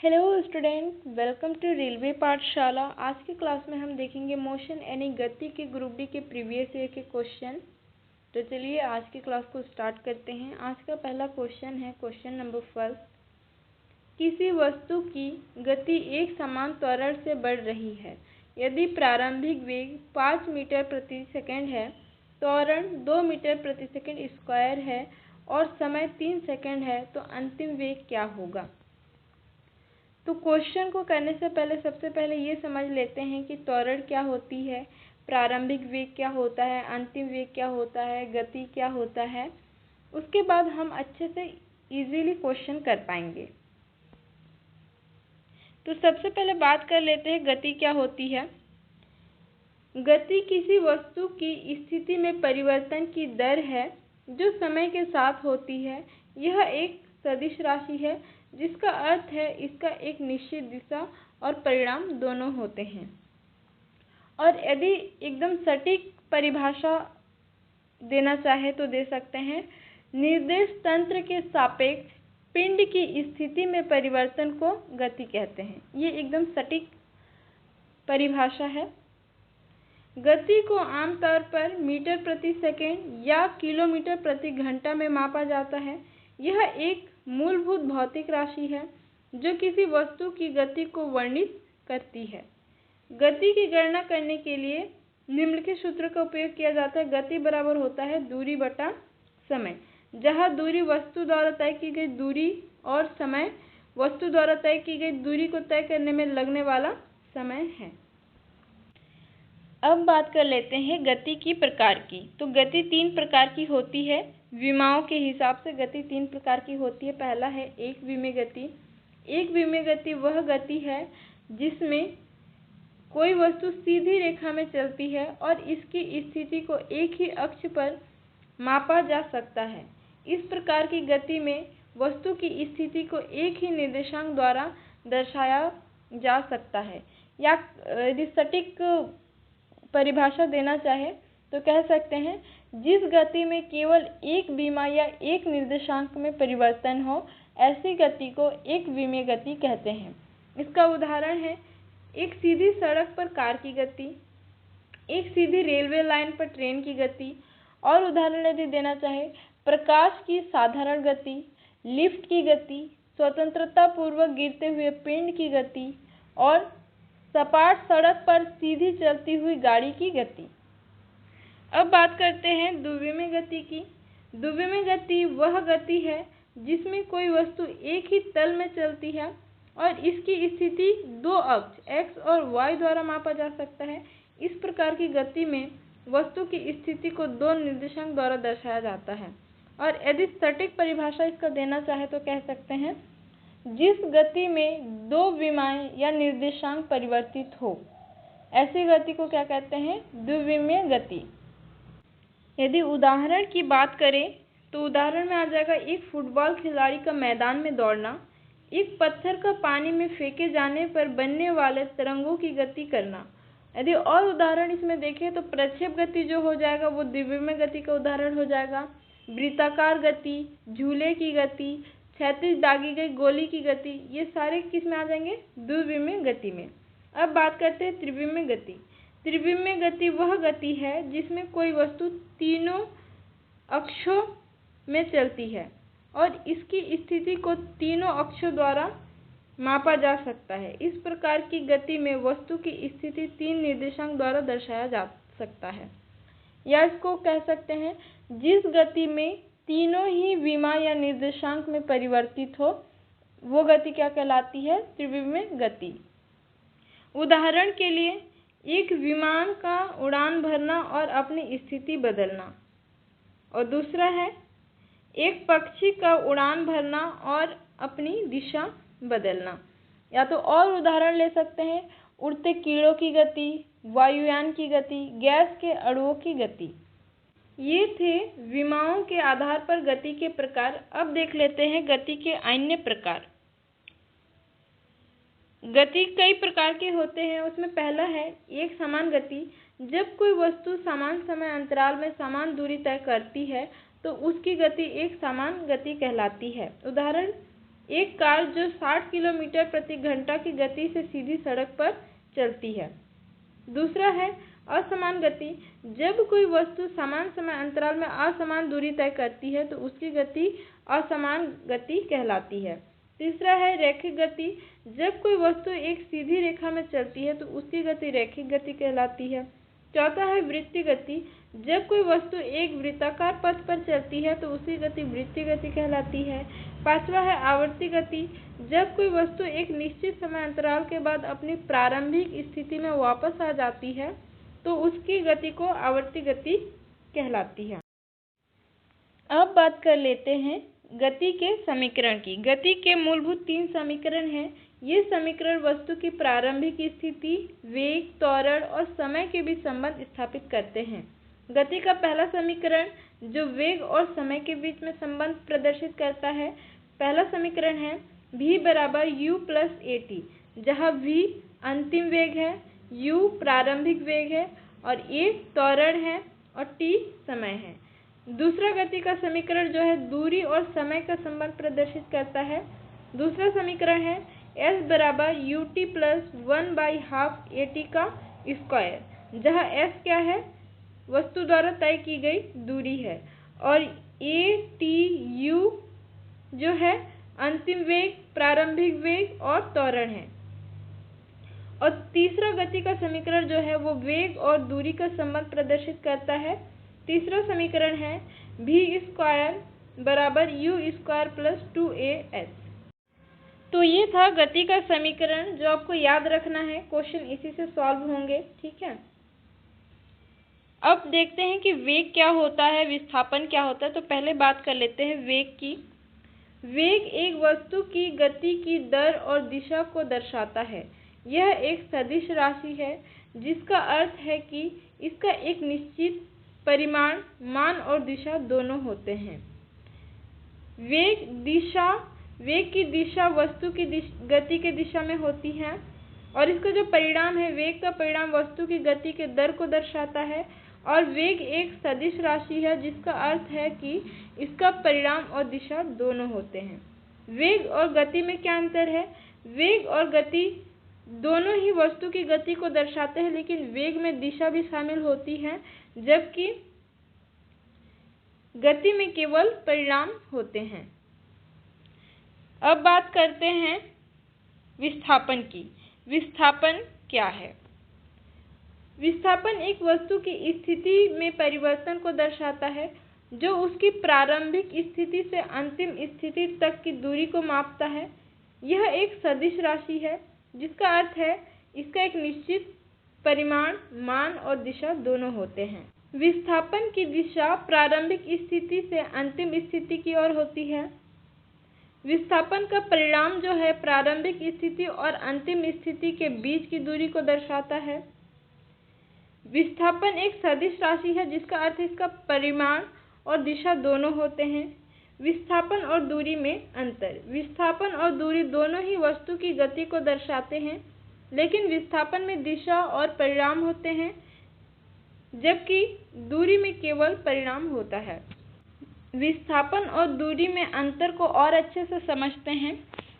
Hello student, welcome to railway Pathshala. आज की class में हम देखेंगे मोशन यानी गति के ग्रुप डी के प्रीवियस ईयर के क्वेश्चन। तो चलिए आज की क्लास को स्टार्ट करते हैं। आज का पहला क्वेश्चन है क्वेश्चन नंबर फर्स्ट। किसी वस्तु की गति एक समान त्वरण से बढ़ रही है। यदि प्रारंभिक वेग 5 मीटर प्रति सेकंड है, त्वरण 2 मीटर प्रति सेकंड स्क्वायर है और समय 3 सेकंड है, तो अंतिम वेग क्या होगा। तो क्वेश्चन को करने से पहले सबसे पहले ये समझ लेते हैं कि त्वरण क्या होती है, प्रारंभिक वेग क्या होता है, अंतिम वेग क्या होता है, गति क्या होता है। उसके बाद हम अच्छे से इजीली क्वेश्चन कर पाएंगे। तो सबसे पहले बात कर लेते हैं गति क्या होती है। गति किसी वस्तु की स्थिति में परिवर्तन की दर है जो समय के साथ होती है। यह एक सदिश राशि है जिसका अर्थ है इसका एक निश्चित दिशा और परिणाम दोनों होते हैं। और यदि एकदम सटीक परिभाषा देना चाहे तो दे सकते हैं, निर्देश तंत्र के सापेक्ष पिंड की स्थिति में परिवर्तन को गति कहते हैं। ये एकदम सटीक परिभाषा है। गति को आमतौर पर मीटर प्रति सेकंड या किलोमीटर प्रति घंटा में मापा जाता है। यह एक मूलभूत भौतिक राशि है जो किसी वस्तु की गति को वर्णित करती है। गति की गणना करने के लिए निम्नलिखित सूत्र का उपयोग किया जाता है। गति बराबर होता है दूरी बटा समय, जहाँ दूरी वस्तु द्वारा तय की गई दूरी और समय वस्तु द्वारा तय की गई दूरी को तय करने में लगने वाला समय है। अब बात कर लेते हैं गति की प्रकार की। तो गति 3 प्रकार की होती है। विमाओं के हिसाब से गति 3 प्रकार की होती है। पहला है एक विमीय गति। एक विमीय गति वह गति है जिसमें कोई वस्तु सीधी रेखा में चलती है और इसकी स्थिति को एक ही अक्ष पर मापा जा सकता है। इस प्रकार की गति में वस्तु की स्थिति को एक ही निर्देशांक द्वारा दर्शाया जा सकता है। या यदि सटीक परिभाषा देना चाहे तो कह सकते हैं, जिस गति में केवल एक विमा या एक निर्देशांक में परिवर्तन हो, ऐसी गति को एक विमीय गति कहते हैं। इसका उदाहरण है एक सीधी सड़क पर कार की गति, एक सीधी रेलवे लाइन पर ट्रेन की गति। और उदाहरण यदि देना चाहे, प्रकाश की साधारण गति, लिफ्ट की गति, स्वतंत्रता पूर्वक गिरते हुए पिंड की गति और सपाट सड़क पर सीधी चलती हुई गाड़ी की गति। अब बात करते हैं द्विविमीय गति की। द्विविमीय गति वह गति है जिसमें कोई वस्तु एक ही तल में चलती है और इसकी स्थिति दो अक्ष x और y द्वारा मापा जा सकता है। इस प्रकार की गति में वस्तु की स्थिति को दो निर्देशांक द्वारा दर्शाया जाता है। और यदि सटीक परिभाषा इसका देना चाहे तो कह सकते हैं, जिस गति में दो विमाएं या निर्देशांक परिवर्तित हो, ऐसी गति को क्या कहते हैं, द्विविमीय गति। यदि उदाहरण की बात करें तो उदाहरण में आ जाएगा एक फुटबॉल खिलाड़ी का मैदान में दौड़ना, एक पत्थर का पानी में फेंके जाने पर बनने वाले तरंगों की गति करना। यदि और उदाहरण इसमें देखें तो प्रक्षेप गति जो हो जाएगा वो द्विविमीय गति का उदाहरण हो जाएगा। वृत्ताकार गति, झूले की गति, क्षैतिज दागी गई गोली की गति, ये सारे किस में आ जाएंगे, द्विविमीय गति में। अब बात करते हैं त्रिविमीय गति। त्रिविमीय गति वह गति है जिसमें कोई वस्तु तीनों अक्षों में चलती है और इसकी स्थिति को तीनों अक्षों द्वारा मापा जा सकता है। इस प्रकार की गति में वस्तु की स्थिति 3 निर्देशांक द्वारा दर्शाया जा सकता है। या इसको कह सकते हैं, जिस गति में तीनों ही विमा या निर्देशांक में परिवर्तित हो, वो गति क्या कहलाती है, त्रिविमीय गति। उदाहरण के लिए एक विमान का उड़ान भरना और अपनी स्थिति बदलना, और दूसरा है एक पक्षी का उड़ान भरना और अपनी दिशा बदलना। या तो और उदाहरण ले सकते हैं, उड़ते कीड़ों की गति, वायुयान की गति, गैस के अणुओं की गति। ये थे विमाओं के आधार पर गति के प्रकार। अब देख लेते हैं गति के अन्य प्रकार। गति कई प्रकार के होते हैं। उसमें पहला है एक समान गति। जब कोई वस्तु समान समय अंतराल में समान दूरी तय करती है तो उसकी गति एक समान गति कहलाती है। उदाहरण, एक कार जो 60 किलोमीटर प्रति घंटा की गति से सीधी सड़क पर चलती है। दूसरा है असमान गति। जब कोई वस्तु समान समय अंतराल में असमान दूरी तय करती है तो उसकी गति असमान गति कहलाती है। तीसरा है रैखिक गति। जब कोई वस्तु एक सीधी रेखा में चलती है तो उसकी गति रैखिक गति कहलाती है। चौथा है वृत्तीय गति। जब कोई वस्तु एक वृत्ताकार पथ पर चलती है तो उसकी गति वृत्तीय गति कहलाती है। पांचवा है आवर्ती गति। जब कोई वस्तु एक निश्चित समय अंतराल के बाद अपनी प्रारंभिक स्थिति में वापस आ जाती है तो उसकी गति को आवर्ती गति कहलाती है। अब बात कर लेते हैं गति के समीकरण की। गति के मूलभूत 3 समीकरण हैं। ये समीकरण वस्तु की प्रारंभिक स्थिति, वेग, त्वरण और समय के बीच संबंध स्थापित करते हैं। गति का पहला समीकरण जो वेग और समय के बीच में संबंध प्रदर्शित करता है, पहला समीकरण है v बराबर u प्लस at, जहाँ v अंतिम वेग है, u प्रारंभिक वेग है और a त्वरण है और t समय है। दूसरा गति का समीकरण जो है दूरी और समय का संबंध प्रदर्शित करता है। दूसरा समीकरण है s बराबर ut प्लस 1/2 at का स्क्वायर, जहाँ s क्या है, वस्तु द्वारा तय की गई दूरी है और atu जो है अंतिम वेग, प्रारंभिक वेग और त्वरण है। और तीसरा गति का समीकरण जो है वो वेग और दूरी का संबंध प्रदर्शित करता है। तीसरा समीकरण है v स्क्वायर बराबर u स्क्वायर प्लस 2as। तो ये था गति का समीकरण जो आपको याद रखना है, क्वेश्चन इसी से सॉल्व होंगे। ठीक है, अब देखते हैं कि वेग क्या होता है, विस्थापन क्या होता है। तो पहले बात कर लेते हैं वेग की। वेग एक वस्तु की गति की दर और दिशा को दर्शाता है। यह एक सदिश राशि है जिसका अर्थ है कि इसका एक निश्चित परिमाण, मान और दिशा दोनों होते हैं। वेग की दिशा वस्तु की गति के दिशा में होती है और इसका जो परिणाम है, वेग का परिणाम वस्तु की गति के दर को दर्शाता है। और वेग एक सदिश राशि है जिसका अर्थ है कि इसका परिणाम और दिशा दोनों होते हैं। वेग और गति में क्या अंतर है? वेग और गति दोनों ही वस्तु की गति को दर्शाते हैं, लेकिन वेग में दिशा भी शामिल होती है, जबकि गति में केवल परिणाम होते हैं। अब बात करते हैं विस्थापन की। विस्थापन क्या है? विस्थापन एक वस्तु की स्थिति में परिवर्तन को दर्शाता है जो उसकी प्रारंभिक स्थिति से अंतिम स्थिति तक की दूरी को मापता है। यह एक सदिश राशि है जिसका अर्थ है इसका एक निश्चित परिमाण, मान और दिशा दोनों होते हैं। विस्थापन की दिशा प्रारंभिक स्थिति से अंतिम स्थिति की ओर होती है। विस्थापन का परिणाम जो है प्रारंभिक स्थिति और अंतिम स्थिति के बीच की दूरी को दर्शाता है। विस्थापन एक सदिश राशि है जिसका अर्थ इसका परिमाण और दिशा दोनों होते हैं। विस्थापन और दूरी में अंतर। विस्थापन और दूरी दोनों ही वस्तु की गति को दर्शाते हैं, लेकिन विस्थापन में दिशा और परिणाम होते हैं, जबकि दूरी में केवल परिणाम होता है। विस्थापन और दूरी में अंतर को और अच्छे से समझते हैं।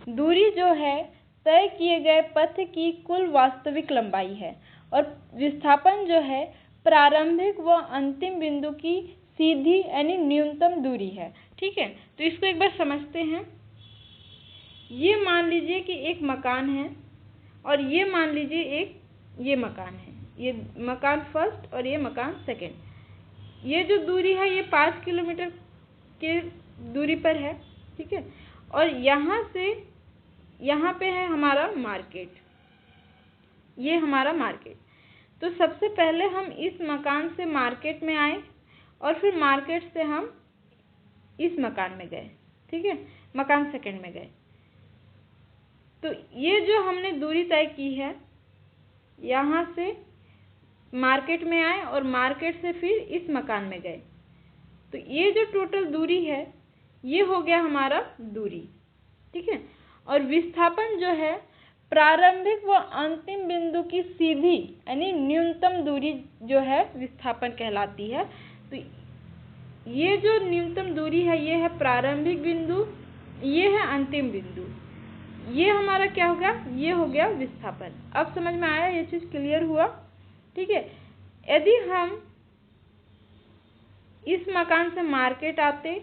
दूरी जो है तय किए गए पथ की कुल वास्तविक लंबाई है और विस्थापन जो है प्रारंभिक व अंतिम बिंदु की सीधी यानी न्यूनतम दूरी है। ठीक है, तो इसको एक बार समझते हैं। ये मान लीजिए कि एक मकान है और ये मान लीजिए ये मकान है। ये मकान फर्स्ट और ये मकान सेकंड। ये जो दूरी है ये 5 किलोमीटर के दूरी पर है। ठीक है, और यहाँ से यहाँ पे है हमारा मार्केट। ये हमारा मार्केट। तो सबसे पहले हम इस मकान से मार्केट में आए और फिर मार्केट से हम इस मकान में गए। ठीक है, मकान सेकंड में गए। तो ये जो हमने दूरी तय की है, यहाँ से मार्केट में आए और मार्केट से फिर इस मकान में गए, तो ये जो टोटल दूरी है ये हो गया हमारा दूरी। ठीक है, और विस्थापन जो है प्रारंभिक व अंतिम बिंदु की सीधी यानी न्यूनतम दूरी जो है विस्थापन कहलाती है। तो ये जो न्यूनतम दूरी है ये है प्रारंभिक बिंदु ये है अंतिम बिंदु। ये हमारा क्या हो गया, ये हो गया विस्थापन। अब समझ में आया, ये चीज क्लियर हुआ, ठीक है। यदि हम इस मकान से मार्केट आते,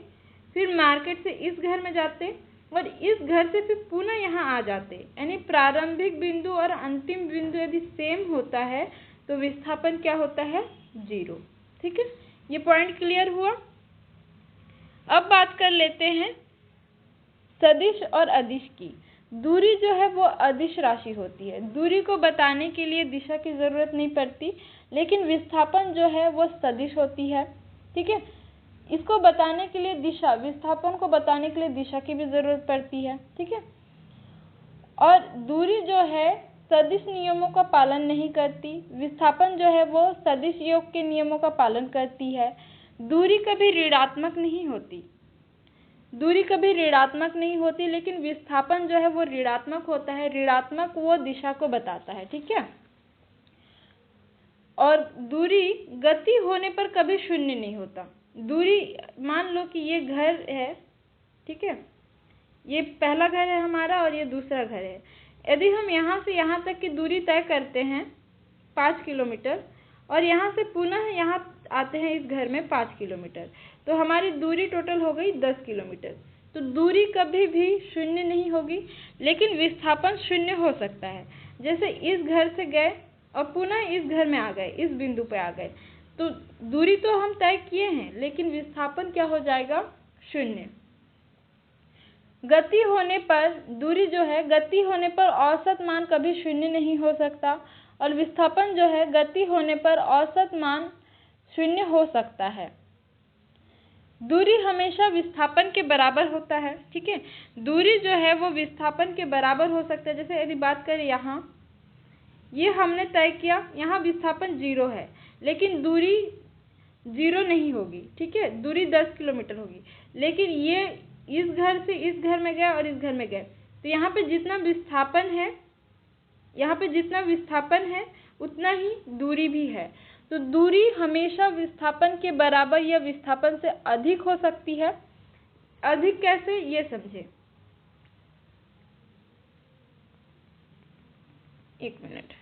फिर मार्केट से इस घर में जाते और इस घर से फिर पुनः यहाँ आ जाते, यानी प्रारंभिक बिंदु और अंतिम बिंदु यदि सेम होता है तो विस्थापन क्या होता है, 0। ठीक है, ये पॉइंट क्लियर हुआ। अब बात कर लेते हैं सदिश और अदिश की। दूरी जो है वो अदिश राशि होती है। दूरी को बताने के लिए दिशा की जरूरत नहीं पड़ती, लेकिन विस्थापन जो है वो सदिश होती है। ठीक है, इसको बताने के लिए दिशा, विस्थापन को बताने के लिए दिशा की भी जरूरत पड़ती है। ठीक है, और दूरी जो है सदिश नियमों का पालन नहीं करती, विस्थापन जो है वो सदिश योग के नियमों का पालन करती है। दूरी कभी ऋणात्मक नहीं होती, दूरी कभी ऋणात्मक नहीं होती, लेकिन विस्थापन जो है वो ऋणात्मक होता है। ऋणात्मक वो दिशा को बताता है। ठीक है, और दूरी गति होने पर कभी शून्य नहीं होता। दूरी, मान लो कि ये घर है, ठीक है, ये पहला घर है हमारा और ये दूसरा घर है। यदि हम यहाँ से यहाँ तक की दूरी तय करते हैं 5 किलोमीटर और यहाँ से पुनः यहाँ आते हैं इस घर में 5 किलोमीटर, तो हमारी दूरी टोटल हो गई 10 किलोमीटर। तो दूरी कभी भी शून्य नहीं होगी, लेकिन विस्थापन शून्य हो सकता है। जैसे इस घर से गए और पुनः इस घर में आ गए, इस बिंदु पे आ गए, तो दूरी तो हम तय किए हैं, लेकिन विस्थापन क्या हो जाएगा, शून्य। गति होने पर दूरी जो है, गति होने पर औसत मान कभी शून्य नहीं हो सकता, और विस्थापन जो है गति होने पर औसत मान शून्य हो सकता है। दूरी हमेशा विस्थापन के बराबर होता है। ठीक है, दूरी जो है वो विस्थापन के बराबर हो सकता है। जैसे यदि बात करें यहाँ, ये हमने तय किया, यहाँ विस्थापन 0 है, लेकिन दूरी 0 नहीं होगी। ठीक है, दूरी 10 किलोमीटर होगी, लेकिन ये इस घर से इस घर में गए और इस घर में गए, तो यहाँ पे जितना विस्थापन है, यहाँ पे जितना विस्थापन है उतना ही दूरी भी है। तो दूरी हमेशा विस्थापन के बराबर या विस्थापन से अधिक हो सकती है। अधिक कैसे, ये समझे। एक मिनट,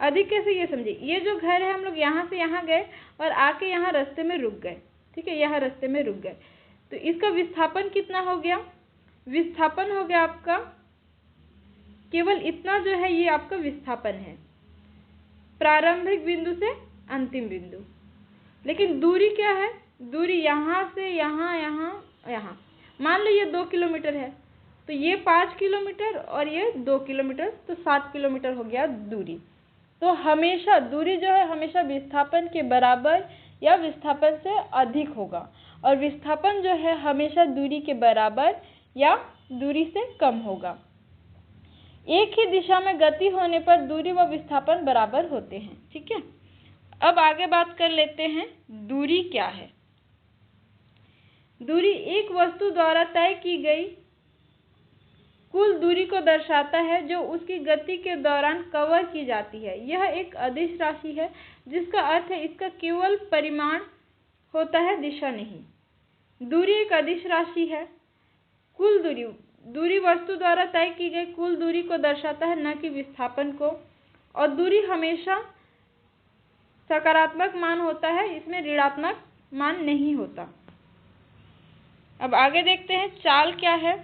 अधिक कैसे ये समझे। ये जो घर है, हम लोग यहाँ से यहाँ गए और आके यहाँ रास्ते में रुक गए। ठीक है, यहाँ रास्ते में रुक गए, तो इसका विस्थापन कितना हो गया, विस्थापन हो गया आपका केवल इतना जो है, ये आपका विस्थापन है प्रारंभिक बिंदु से अंतिम बिंदु। लेकिन दूरी क्या है, दूरी यहाँ से यहाँ, यहाँ मान लो ये 2 किलोमीटर है, तो ये 5 किलोमीटर और ये 2 किलोमीटर, तो 7 किलोमीटर हो गया दूरी। तो हमेशा दूरी जो है हमेशा विस्थापन के बराबर या विस्थापन से अधिक होगा, और विस्थापन जो है हमेशा दूरी के बराबर या दूरी से कम होगा। एक ही दिशा में गति होने पर दूरी व विस्थापन बराबर होते हैं। ठीक है, अब आगे बात कर लेते हैं दूरी क्या है। दूरी एक वस्तु द्वारा तय की गई कुल दूरी को दर्शाता है जो उसकी गति के दौरान कवर की जाती है। यह एक अदिश राशि है, जिसका अर्थ है इसका केवल परिमाण होता है, दिशा नहीं। दूरी एक अदिश राशि है। कुल दूरी, दूरी वस्तु द्वारा तय की गई कुल दूरी को दर्शाता है, न कि विस्थापन को। और दूरी हमेशा सकारात्मक मान होता है, इसमें ऋणात्मक मान नहीं होता। अब आगे देखते हैं चाल क्या है।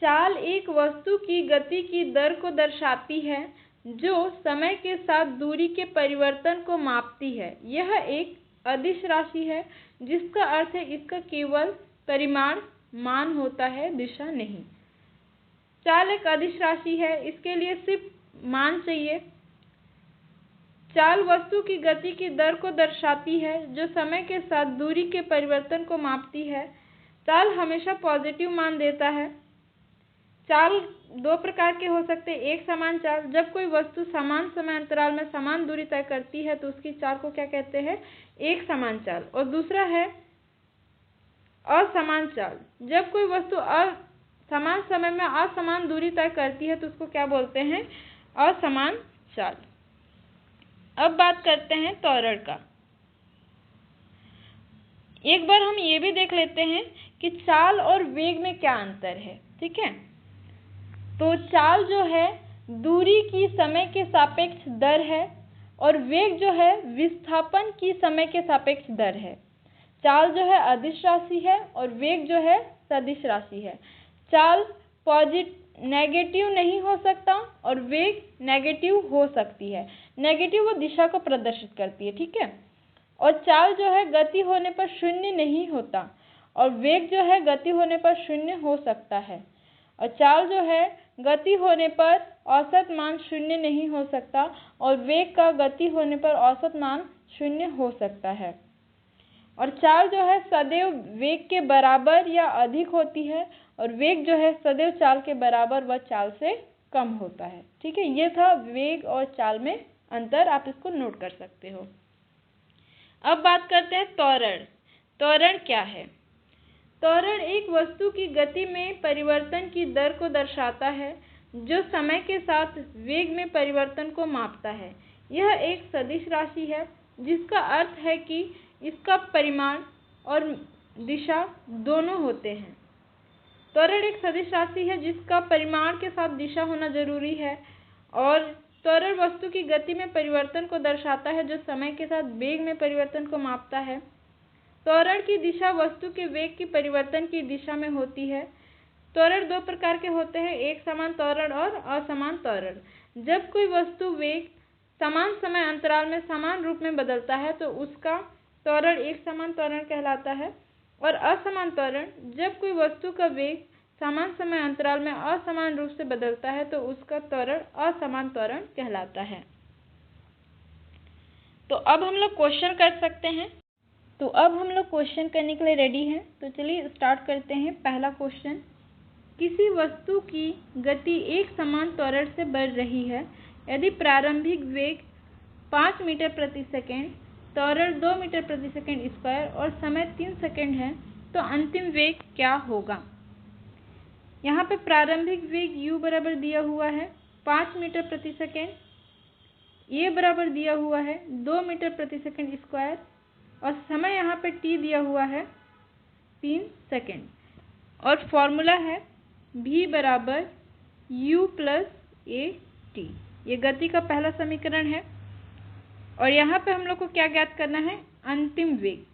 चाल एक वस्तु की गति की दर को दर्शाती है जो समय के साथ दूरी के परिवर्तन को मापती है। यह एक अदिश राशि है, जिसका अर्थ है इसका केवल परिमाण मान होता है, दिशा नहीं। चाल एक अदिश राशि है, इसके लिए सिर्फ मान चाहिए। चाल वस्तु की गति की दर को दर्शाती है जो समय के साथ दूरी के परिवर्तन को मापती है। चाल हमेशा पॉजिटिव मान देता है। चाल 2 प्रकार के हो सकते हैं। एक समान चाल, जब कोई वस्तु समान समय अंतराल में समान दूरी तय करती है तो उसकी चाल को क्या कहते हैं, एक समान चाल। और दूसरा है असमान चाल, जब कोई वस्तु समान समय में असमान दूरी तय करती है तो उसको क्या बोलते हैं, असमान चाल। अब बात करते हैं त्वरण का। एक बार हम ये भी देख लेते हैं कि चाल और वेग में क्या अंतर है। ठीक है, तो चाल जो है दूरी की समय के सापेक्ष दर है और वेग जो है विस्थापन की समय के सापेक्ष दर है। चाल जो है अदिश राशि है और वेग जो है सदिश राशि है। चाल नेगेटिव नहीं हो सकता और वेग नेगेटिव हो सकती है। नेगेटिव वो दिशा को प्रदर्शित करती है। ठीक है, और चाल जो है गति होने पर शून्य नहीं होता और वेग जो है गति होने पर शून्य हो सकता है। और चाल जो है गति होने पर औसत मान शून्य नहीं हो सकता और वेग का गति होने पर औसत मान शून्य हो सकता है। और चाल जो है सदैव वेग के बराबर या अधिक होती है और वेग जो है सदैव चाल के बराबर व चाल से कम होता है। ठीक है, ये था वेग और चाल में अंतर, आप इसको नोट कर सकते हो। अब बात करते हैं त्वरण। त्वरण क्या है? त्वरण एक वस्तु की गति में परिवर्तन की दर को दर्शाता है जो समय के साथ वेग में परिवर्तन को मापता है। यह एक सदिश राशि है जिसका अर्थ है कि इसका परिमाण और दिशा दोनों होते हैं। त्वरण एक सदिश राशि है जिसका परिमाण के साथ दिशा होना जरूरी है और त्वरण वस्तु की गति में परिवर्तन को दर्शाता है जो समय के साथ वेग में परिवर्तन को मापता है। त्वरण की दिशा वस्तु के वेग की परिवर्तन की दिशा में होती है। त्वरण दो प्रकार के होते हैं, एक समान त्वरण और असमान त्वरण। जब कोई वस्तु वेग समान समय अंतराल में समान रूप में बदलता है तो उसका त्वरण एक समान त्वरण कहलाता है। और असमान त्वरण, जब कोई वस्तु का वेग समान समय अंतराल में असमान रूप से बदलता है तो उसका त्वरण असमान त्वरण कहलाता है। तो अब हम लोग क्वेश्चन कर सकते हैं। तो अब हम लोग क्वेश्चन करने के लिए रेडी हैं। तो चलिए स्टार्ट करते हैं। पहला क्वेश्चन, किसी वस्तु की गति एक समान त्वरण से बढ़ रही है यदि प्रारंभिक वेग 5 मीटर प्रति सेकेंड, त्वरण 2 मीटर प्रति सेकेंड स्क्वायर और समय 3 सेकेंड है तो अंतिम वेग क्या होगा। यहाँ पे प्रारंभिक वेग u बराबर दिया हुआ है 5 मीटर प्रति सेकेंड, a बराबर दिया हुआ है 2 मीटर प्रति सेकेंड स्क्वायर और समय यहाँ पे t दिया हुआ है 3 सेकेंड और फॉर्मूला है v बराबर u प्लस a t। ये गति का पहला समीकरण है। और यहाँ पे हम लोग को क्या ज्ञात करना है? अंतिम वेग।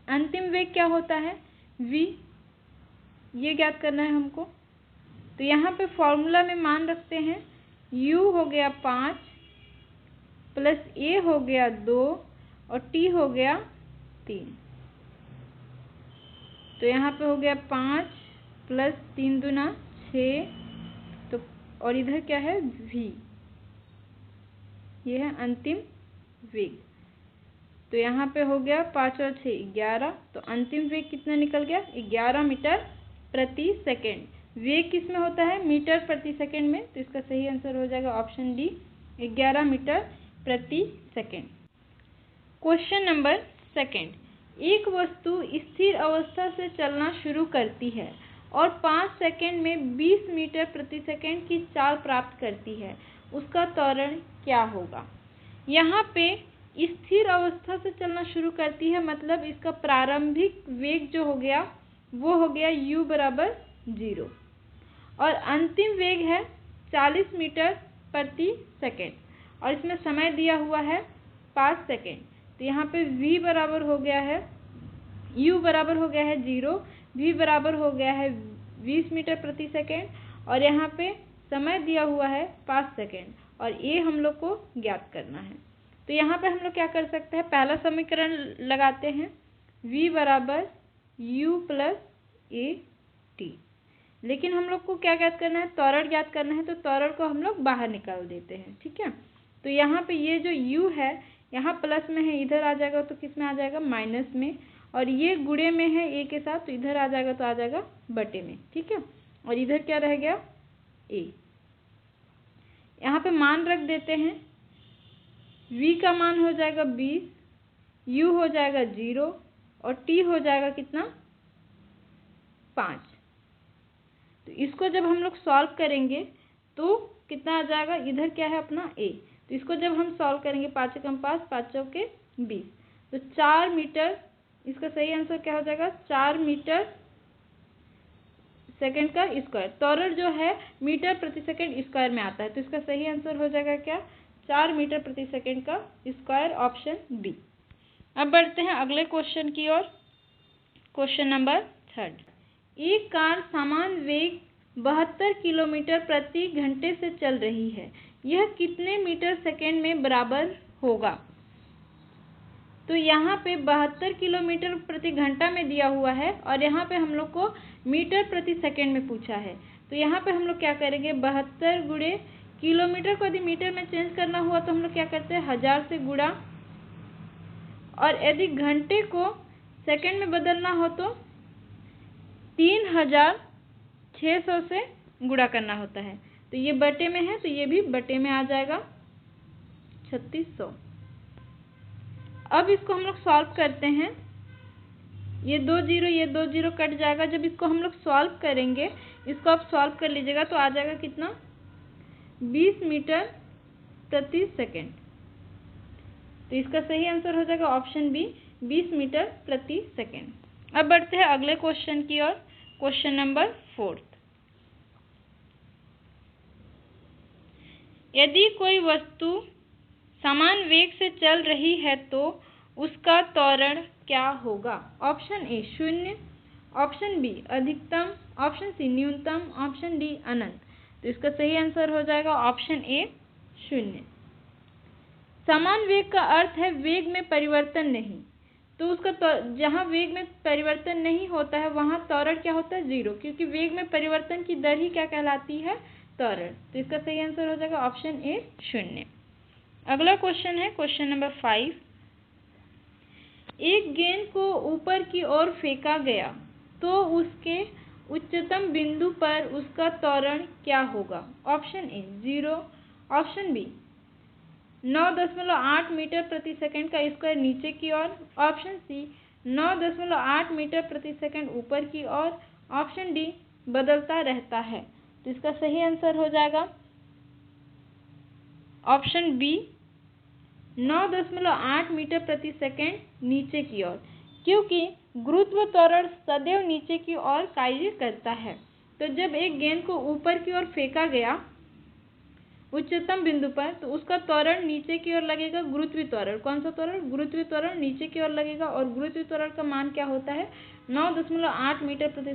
अंतिम वेग क्या होता है? v, ये ज्ञात करना है हमको। तो यहाँ पे फॉर्मूला में मान रखते हैं u हो गया 5 प्लस a हो गया 2 और t हो गया 3। तो यहाँ पे हो गया 5 प्लस 3 दूना 6, तो और इधर क्या है? v, ये है अंतिम वेग। तो यहाँ पे हो गया 5 और 6 11, तो अंतिम वेग कितना निकल गया? 11 मीटर प्रति सेकेंड। वेग किस में होता है? मीटर प्रति सेकेंड में। तो इसका सही आंसर हो जाएगा ऑप्शन डी, 11 मीटर प्रति सेकेंड। क्वेश्चन नंबर सेकेंड, एक वस्तु स्थिर अवस्था से चलना शुरू करती है और 5 सेकेंड में 20 मीटर प्रति सेकेंड की चाल प्राप्त करती है, उसका त्वरण क्या होगा। यहाँ पे स्थिर अवस्था से चलना शुरू करती है मतलब इसका प्रारंभिक वेग जो हो गया वो हो गया u बराबर 0 और अंतिम वेग है 40 मीटर प्रति सेकेंड और इसमें समय दिया हुआ है 5 सेकेंड। तो यहाँ पे v बराबर हो गया है, u बराबर हो गया है 0, v बराबर हो गया है 20 मीटर प्रति सेकेंड और यहाँ पे समय दिया हुआ है 5 सेकेंड और a हम लोग को ज्ञात करना है। तो यहाँ पे हम लोग क्या कर सकते हैं? पहला समीकरण लगाते हैं, v बराबर u प्लस a t। लेकिन हम लोग को क्या ज्ञात करना है? त्वरण ज्ञात करना है। तो त्वरण को हम लोग बाहर निकाल देते हैं। ठीक है, तो यहाँ पे ये जो u है यहाँ प्लस में है, इधर आ जाएगा तो किस में आ जाएगा? माइनस में। और ये गुणे में है a के साथ, तो इधर आ जाएगा तो आ जाएगा बटे में। ठीक है, और इधर क्या रह गया? a। यहाँ पे मान रख देते हैं, v का मान हो जाएगा 20, u हो जाएगा 0 और t हो जाएगा कितना? 5। तो इसको जब हम लोग सॉल्व करेंगे तो कितना आ जाएगा? इधर क्या है अपना a, तो इसको जब हम सॉल्व करेंगे 5 एकम 5, 5 चौके 20, तो 4 मीटर इसका सही आंसर क्या हो जाएगा, 4 मीटर सेकंड का स्क्वायर। त्वरण जो है मीटर प्रति सेकंड स्क्वायर में आता है, तो इसका सही आंसर हो जाएगा क्या, 4 मीटर प्रति सेकंड का स्क्वायर, ऑप्शन बी। अब बढ़ते हैं अगले क्वेश्चन की ओर। Question number 3। एक कार समान वेग 72 किलोमीटर प्रति घंटे से चल रही है, यह कितने मीटर सेकंड में बराबर होगा। तो यहाँ पे 72 किलोमीटर प्रति घंटा में दिया हुआ है और यहाँ पे हम लोग को मीटर प्रति सेकंड में पूछा है। तो यहाँ पे हम लोग क्या करेंगे, 72 गुणे किलोमीटर को यदि मीटर में चेंज करना हुआ तो हम लोग क्या करते हैं, 1000 से गुणा, और यदि घंटे को सेकंड में बदलना हो तो 3600 से गुणा करना होता है। तो ये बटे में है तो ये भी बटे में आ जाएगा, 3600। अब इसको हम लोग सॉल्व करते हैं, ये 2 0 कट जाएगा। जब इसको हम लोग सॉल्व करेंगे, इसको आप सॉल्व कर लीजिएगा तो आ जाएगा कितना, 20 मीटर प्रति सेकंड। तो इसका सही आंसर हो जाएगा ऑप्शन बी, 20 मीटर प्रति सेकंड। अब बढ़ते हैं अगले क्वेश्चन की ओर। Question number 4। यदि कोई वस्तु समान वेग से चल रही है तो उसका त्वरण क्या होगा। ऑप्शन ए 0, ऑप्शन बी अधिकतम, ऑप्शन सी न्यूनतम, ऑप्शन डी अनंत। तो इसका सही आंसर हो जाएगा ऑप्शन ए 0। समान वेग का अर्थ है वेग में परिवर्तन नहीं, तो उसका जहाँ वेग में परिवर्तन नहीं होता है वहाँ त्वरण क्या होता है, 0, क्योंकि वेग में परिवर्तन की दर ही क्या कहलाती है, त्वरण। तो इसका सही आंसर हो जाएगा ऑप्शन ए 0। अगला क्वेश्चन है क्वेश्चन नंबर 5। एक गेंद को ऊपर की ओर फेंका गया तो उसके उच्चतम बिंदु पर उसका त्वरण क्या होगा। Option A 0, option B 9.8 metre प्रति सेकंड का स्क्वायर नीचे की ओर, ऑप्शन सी 9.8 मीटर प्रति सेकंड ऊपर की ओर, ऑप्शन डी बदलता रहता है। तो इसका सही आंसर हो जाएगा ऑप्शन बी 9.8 मीटर प्रति सेकंड नीचे की ओर, क्योंकि गुरुत्व त्वरण सदैव नीचे की ओर कार्य करता है। तो जब एक गेंद को ऊपर की ओर फेंका गया उच्चतम बिंदु पर, तो उसका त्वरण नीचे की ओर लगेगा, गुरुत्वीय त्वरण। कौन सा त्वरण, गुरुत्वीय त्वरण नीचे की ओर लगेगा, और गुरुत्वीय त्वरण का मान क्या होता है, 9.8 मीटर प्रति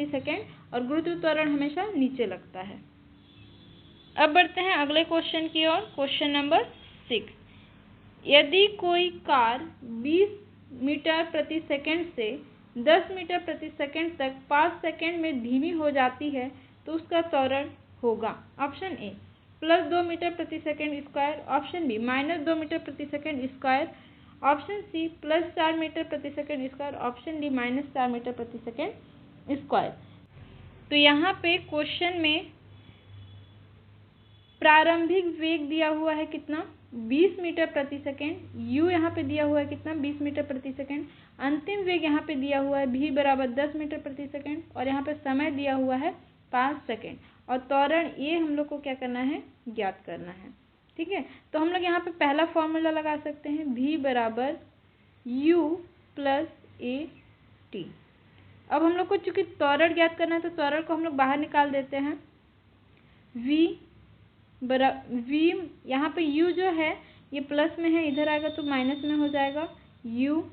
सेकंड, और गुरुत्वीय त्वरण हमेशा नीचे लगता है। अब बढ़ते हैं अगले क्वेश्चन की ओर। Question number 6। यदि कोई कार 20 मीटर प्रति सेकंड से 10 मीटर प्रति सेकंड तक 5 सेकंड में धीमी हो जाती है तो उसका त्वरण होगा। ऑप्शन ए +2 मीटर प्रति second square, option B -2 metre प्रति second square, option C +4 metre प्रति second square, option D -4 metre प्रति सेकंड स्क्वायर। तो यहाँ पे क्वेश्चन में प्रारंभिक वेग दिया हुआ है कितना, 20 मीटर प्रति सेकंड। यू यहाँ पे दिया हुआ है कितना, 20 मीटर प्रति सेकंड। अंतिम वेग यहाँ पे दिया हुआ है v बराबर 10 मीटर प्रति सेकंड, और यहाँ पे समय दिया हुआ है 5 सेकंड, और त्वरण ये हम लोग को क्या करना है, ज्ञात करना है। ठीक है, तो हम लोग यहाँ पे पहला फॉर्मूला लगा सकते हैं, v बराबर u प्लस a t। अब हम लोग को चूंकि त्वरण ज्ञात करना है तो त्वरण को हम लोग बाहर निकाल देते हैं। v यहाँ पे u जो है ये प्लस में है, इधर आएगा तो माइनस में हो जाएगा, u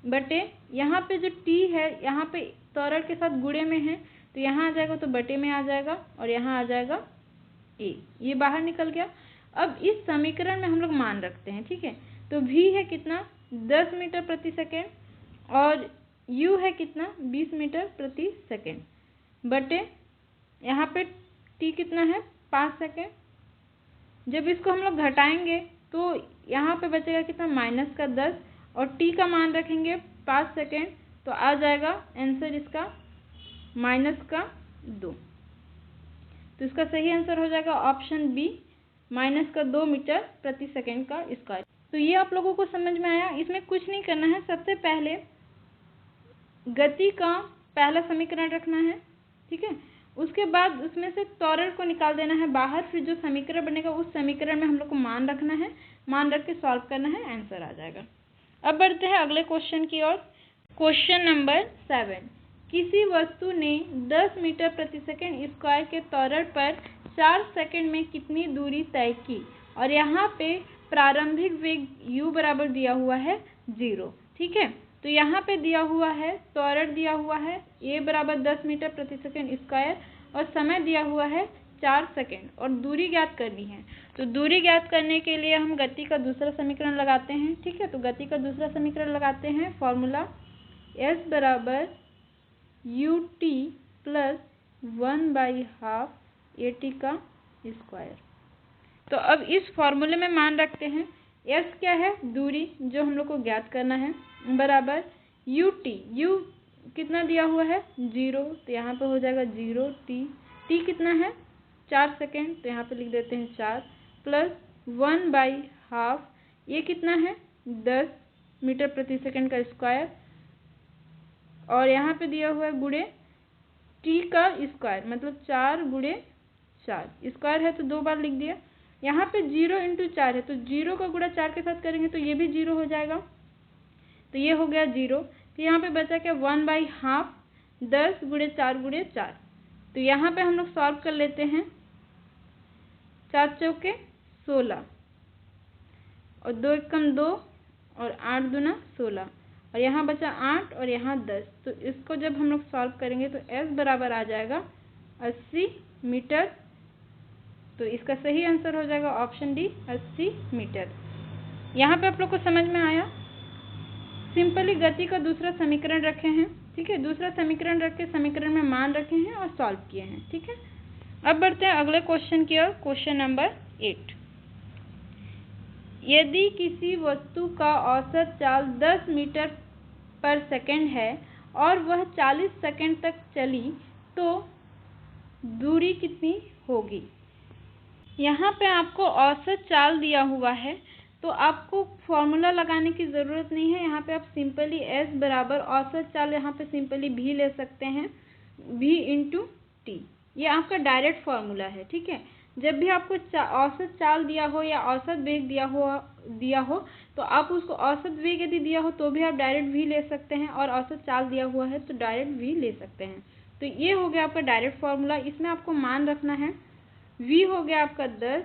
बटे यहाँ पे जो t है यहाँ पे त्वरण के साथ गुणे में है तो यहाँ आ जाएगा तो बटे में आ जाएगा, और यहाँ आ जाएगा a, ये बाहर निकल गया। अब इस समीकरण में हम लोग मान रखते हैं। ठीक है, तो v है कितना, 10 मीटर प्रति सेकेंड, और u है कितना, 20 मीटर प्रति सेकेंड, बटे यहाँ पे t कितना है, 5 सेकेंड। जब इसको हम लोग घटाएंगे तो यहाँ पे बचेगा कितना, -10, और t का मान रखेंगे 5 सेकेंड, तो आ जाएगा आंसर इसका -2। तो इसका सही आंसर हो जाएगा ऑप्शन बी, -2 मीटर प्रति सेकेंड का स्क्वायर। तो ये आप लोगों को समझ में आया। इसमें कुछ नहीं करना है, सबसे पहले गति का पहला समीकरण रखना है। ठीक है, उसके बाद उसमें से त्वरण को निकाल देना है बाहर, फिर जो समीकरण बनेगा उस समीकरण में हम लोग को मान रखना है, मान रख के सॉल्व करना है, आंसर आ जाएगा। अब बढ़ते हैं अगले क्वेश्चन की ओर। क्वेश्चन नंबर 7, किसी वस्तु ने 10 मीटर प्रति सेकंड स्क्वायर के त्वरण पर 4 सेकंड में कितनी दूरी तय की, और यहाँ पे प्रारंभिक वेग u बराबर दिया हुआ है 0। ठीक है, तो यहाँ पे दिया हुआ है, त्वरण दिया हुआ है a बराबर 10 मीटर प्रति सेकंड स्क्वायर, और समय दिया हुआ है 4 सेकंड, और दूरी ज्ञात करनी है। तो दूरी ज्ञात करने के लिए हम गति का दूसरा समीकरण लगाते हैं। ठीक है, तो गति का दूसरा समीकरण लगाते हैं। फॉर्मूला s बराबर ut प्लस 1/2 at का स्क्वायर। तो अब इस फॉर्मूले में मान रखते हैं। s क्या है? दूरी, जो हम लोग को ज्ञात करना है, बराबर ut, u कितना दिया हुआ है 0, तो यहाँ पे हो जाएगा 0t, t कितना है 4 सेकेंड, तो यहाँ पे लिख देते हैं 4, प्लस 1/2, ये कितना है 10 मीटर प्रति सेकंड का स्क्वायर, और यहाँ पे दिया हुआ है गुणे t का स्क्वायर, मतलब 4 गुणे 4, स्क्वायर है तो 2 बार लिख दिया। यहाँ पे 0 × 4 है, तो 0 का गुणा 4 के साथ करेंगे तो ये भी 0 हो जाएगा, तो ये हो गया 0। तो यहाँ पे बचा क्या 1/2, 10 गुणे 4 गुणे 4। तो यहाँ पे हम लोग सॉल्व कर लेते हैं। 4 चौके 16, और 2 एकम 2, और 8 दूना 16, और यहाँ बचा 8, और यहाँ 10। तो इसको जब हम लोग सॉल्व करेंगे तो s बराबर आ जाएगा 80 मीटर। तो इसका सही आंसर हो जाएगा ऑप्शन डी, 80 मीटर। यहाँ पे आप लोग को समझ में आया। सिंपली गति का दूसरा समीकरण रखे हैं। ठीक है, दूसरा समीकरण रख के समीकरण में मान रखे हैं और सॉल्व किए हैं। ठीक है, अब बढ़ते हैं अगले क्वेश्चन की ओर। क्वेश्चन नंबर 8, यदि किसी वस्तु का औसत चाल 10 मीटर पर सेकंड है और वह 40 सेकंड तक चली, तो दूरी कितनी होगी। यहाँ पे आपको औसत चाल दिया हुआ है, तो आपको फॉर्मूला लगाने की ज़रूरत नहीं है। यहाँ पे आप सिंपली s बराबर औसत चाल, यहाँ पे सिंपली v ले सकते हैं, v × t, ये आपका डायरेक्ट फार्मूला है। ठीक है, जब भी आपको औसत चाल दिया हो या औसत वेग दिया हो तो आप उसको, औसत वेग यदि दिया हो तो भी आप डायरेक्ट v ले सकते हैं, और औसत चाल दिया हुआ है तो डायरेक्ट v ले सकते हैं। तो ये हो गया आपका डायरेक्ट फार्मूला। इसमें आपको मान रखना है, v हो गया आपका 10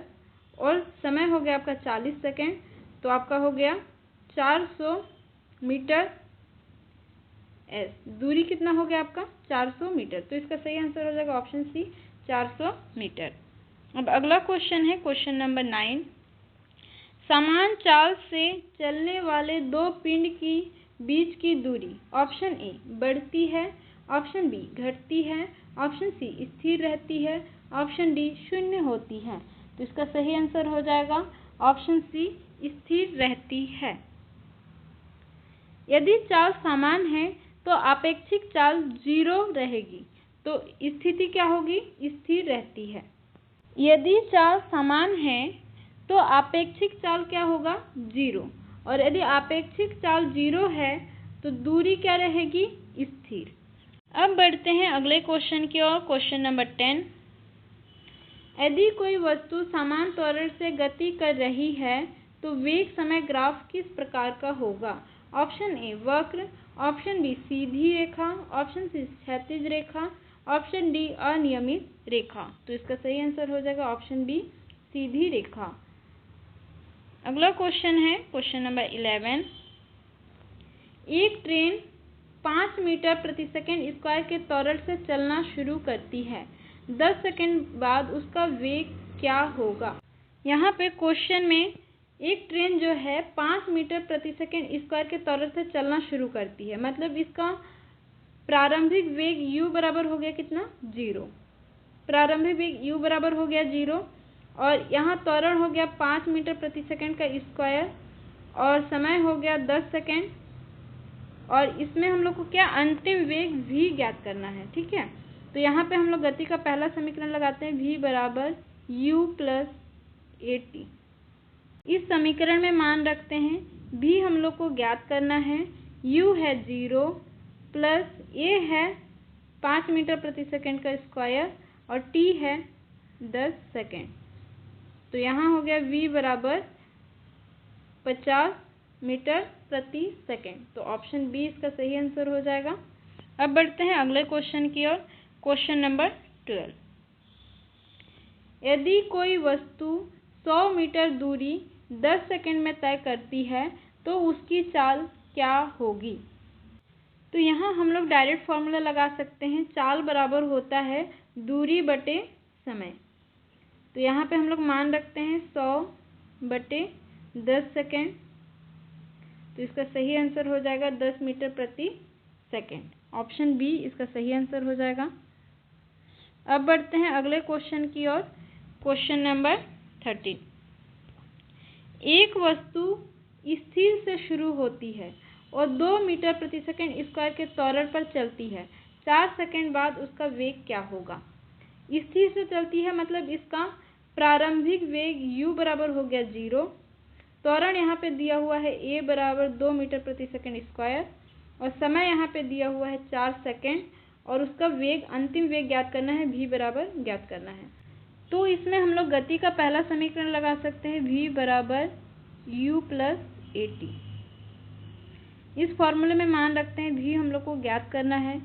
और समय हो गया आपका 40 सेकेंड, तो आपका हो गया 400 मीटर। s दूरी कितना हो गया आपका 400 मीटर। तो इसका सही आंसर हो जाएगा ऑप्शन सी, 400 मीटर। अब अगला क्वेश्चन है क्वेश्चन नंबर 9, समान चाल से चलने वाले दो पिंड की बीच की दूरी ऑप्शन ए बढ़ती है, ऑप्शन बी घटती है, ऑप्शन सी स्थिर रहती है, ऑप्शन डी शून्य होती है। तो इसका सही आंसर हो जाएगा ऑप्शन सी, स्थिर रहती है। यदि चाल समान है तो आपेक्षिक चाल 0 रहेगी, तो स्थिति क्या होगी, स्थिर रहती है। यदि चाल समान है तो आपेक्षिक चाल क्या होगा 0, और यदि आपेक्षिक चाल 0 है तो दूरी क्या रहेगी, स्थिर। अब बढ़ते हैं अगले क्वेश्चन की ओर। क्वेश्चन नंबर 10, यदि कोई वस्तु समान त्वरण से गति कर रही है तो वेग समय ग्राफ किस प्रकार का होगा। ऑप्शन ए वक्र, ऑप्शन बी सीधी रेखा, ऑप्शन सी क्षैतिज रेखा, ऑप्शन डी अनियमित रेखा। तो इसका सही आंसर हो जाएगा ऑप्शन बी, सीधी रेखा। अगला क्वेश्चन है क्वेश्चन नंबर 11, एक ट्रेन 5 मीटर प्रति सेकंड स्क्वायर के त्वरण से चलना शुरू करती है, 10 सेकंड बाद उसका वेग क्या होगा। यहाँ पे क्वेश्चन में एक ट्रेन जो है 5 मीटर प्रति सेकंड स्क्वायर के त्वरण से चलना शुरू करती है, मतलब इसका प्रारंभिक वेग u बराबर हो गया कितना 0, प्रारंभिक वेग u बराबर हो गया 0, और यहाँ त्वरण हो गया 5 मीटर प्रति सेकंड का स्क्वायर, और समय हो गया 10 सेकंड, और इसमें हम लोग को क्या अंतिम वेग v ज्ञात करना है। ठीक है, तो यहाँ पे हम लोग गति का पहला समीकरण लगाते हैं, v बराबर u प्लस at। इस समीकरण में मान रखते हैं, v हम लोग को ज्ञात करना है, u है 0 प्लस a है 5 मीटर प्रति सेकंड का स्क्वायर, और t है 10 सेकंड। तो यहाँ हो गया v बराबर 50 मीटर प्रति सेकेंड। तो ऑप्शन बी इसका सही आंसर हो जाएगा। अब बढ़ते हैं अगले क्वेश्चन की ओर। Question number 12। यदि कोई वस्तु 100 मीटर दूरी 10 सेकंड में तय करती है तो उसकी चाल क्या होगी? तो यहाँ हम लोग डायरेक्ट फॉर्मूला लगा सकते हैं। चाल बराबर होता है दूरी बटे समय। तो यहाँ पे हम लोग मान रखते हैं 100 बटे 10 सेकेंड। तो इसका सही आंसर हो जाएगा 10 मीटर प्रति सेकेंड। ऑप्शन बी इसका सही आंसर हो जाएगा। अब बढ़ते हैं अगले क्वेश्चन की ओर। Question number 13। एक वस्तु स्थिर से शुरू होती है और 2 मीटर प्रति सेकंड स्क्वायर के त्वरण पर चलती है। 4 सेकंड बाद उसका वेग क्या होगा? स्थिर से चलती है मतलब इसका प्रारंभिक वेग u बराबर हो गया 0। त्वरण यहाँ पे दिया हुआ है a बराबर 2 मीटर प्रति सेकंड स्क्वायर और समय यहाँ पे दिया हुआ है 4 सेकंड और उसका वेग, अंतिम वेग ज्ञात करना है, v बराबर ज्ञात करना है। तो इसमें हम लोग गति का पहला समीकरण लगा सकते हैं, v बराबर u प्लस at। इस फॉर्मूले में मान रखते हैं v हम लोग को ज्ञात करना है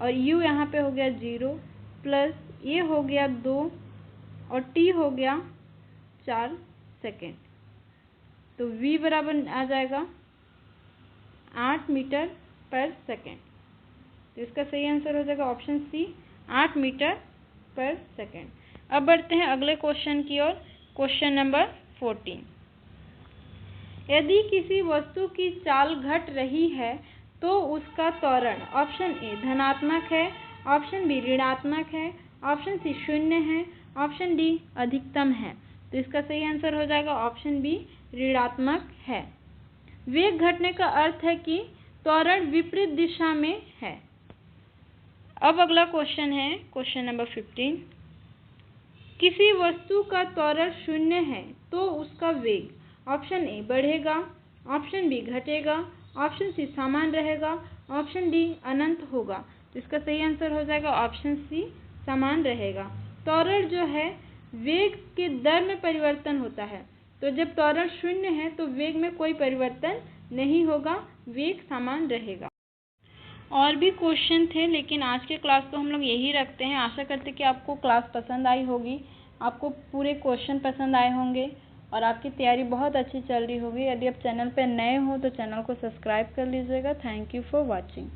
और u यहाँ पे हो गया 0 प्लस a हो गया 2 और t हो गया 4 सेकेंड। तो v बराबर आ जाएगा 8 मीटर पर सेकेंड। तो इसका सही आंसर हो जाएगा ऑप्शन सी, 8 मीटर पर सेकेंड। अब बढ़ते हैं अगले क्वेश्चन की ओर। Question number 14। यदि किसी वस्तु की चाल घट रही है तो उसका त्वरण ऑप्शन ए धनात्मक है, ऑप्शन बी ऋणात्मक है, ऑप्शन सी 0 है, ऑप्शन डी अधिकतम है। तो इसका सही आंसर हो जाएगा ऑप्शन बी ऋणात्मक है। वेग घटने का अर्थ है कि त्वरण विपरीत दिशा में है। अब अगला क्वेश्चन है क्वेश्चन नंबर 15। किसी वस्तु का त्वरण 0 है तो उसका वेग ऑप्शन ए बढ़ेगा, ऑप्शन बी घटेगा, ऑप्शन सी समान रहेगा, ऑप्शन डी अनंत होगा। तो इसका सही आंसर हो जाएगा ऑप्शन सी समान रहेगा। त्वरण जो है वेग के दर में परिवर्तन होता है। तो जब त्वरण 0 है तो वेग में कोई परिवर्तन नहीं होगा, वेग समान रहेगा। और भी क्वेश्चन थे लेकिन आज के क्लास को हम लोग यही रखते हैं। आशा करते कि आपको क्लास पसंद आई होगी, आपको पूरे क्वेश्चन पसंद आए होंगे और आपकी तैयारी बहुत अच्छी चल रही होगी। यदि आप चैनल पर नए हो तो चैनल को सब्सक्राइब कर लीजिएगा। Thank you for watching.